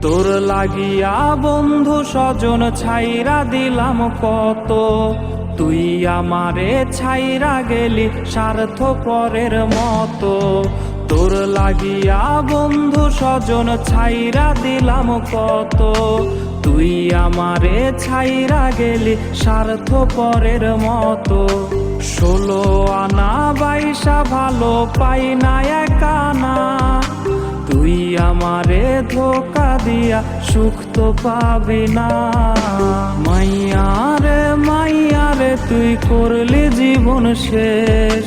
তোর লাগিয়া বন্ধু স্বজন ছাইরা দিলাম কত, তুই আমারে ছাইরা গেলি স্বার্থপরের মতো। তোর লাগিয়া বন্ধু স্বজন ছাইরা দিলাম কত, তুই আমারে ছাইরা গেলি স্বার্থপরের মতো। 16 আনা 22 ভালো পাই না একানা, তুই আমারে ধোকা দিয়া সুখ তো পাবি না। মাইয়ারে মাইয়ারে তুই করলি জীবন শেষ,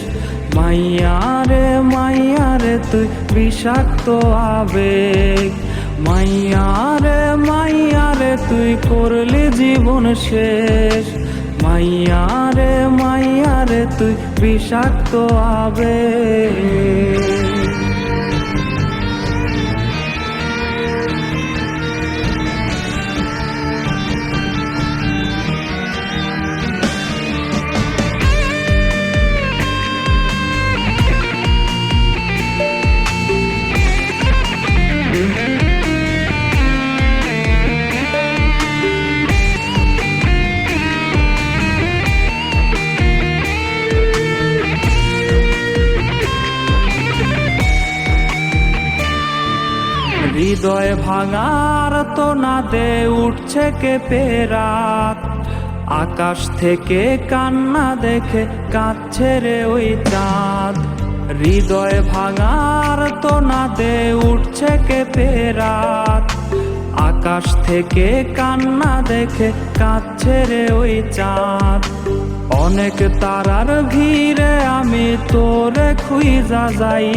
মাইয়ারে মাইয়ারে তুই বিষাক্ত আবেগ। মাইয়ারে মাইয়ারে তুই করলি জীবন শেষ, মাইয়ারে মাইয়ারে তুই বিষাক্ত আবেগ। হৃদয় ভাঙার তো না দে উঠছে কেঁপে রাত, আকাশ থেকে কান্না দেখে কাঁদছে রে ওই চাঁদ। হৃদয় ভাঙার তো না দে উঠছে কেঁপে রাত, আকাশ থেকে কান্না দেখে কাঁদছে রে ওই চাঁদ। অনেক তারার ভিড়ে আমি তোরে খুঁজা যাই,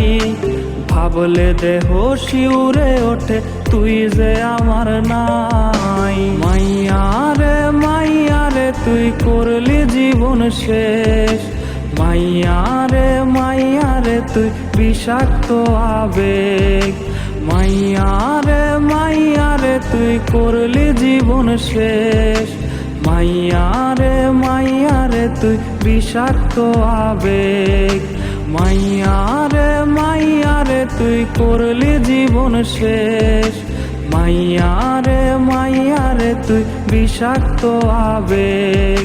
ভাবলে দেহ শিউরে ওঠে তুই যে আমার নাই। মাইয়ারে মাইয়ারে তুই করলি জীবন শেষ, মাইয়ারে মাইয়ারে তুই বিষাক্ত আবেগ। মাইয়ারে মাইয়ারে তুই করলি জীবন শেষ, মাইয়ারে মাইয়ারে তুই বিষাক্ত আবেগ। মাইয়ারে মাইয়ারে তুই করলি জীবন শেষ, মাইয়ারে মাইয়ারে তুই বিষাক্ত আবেগ।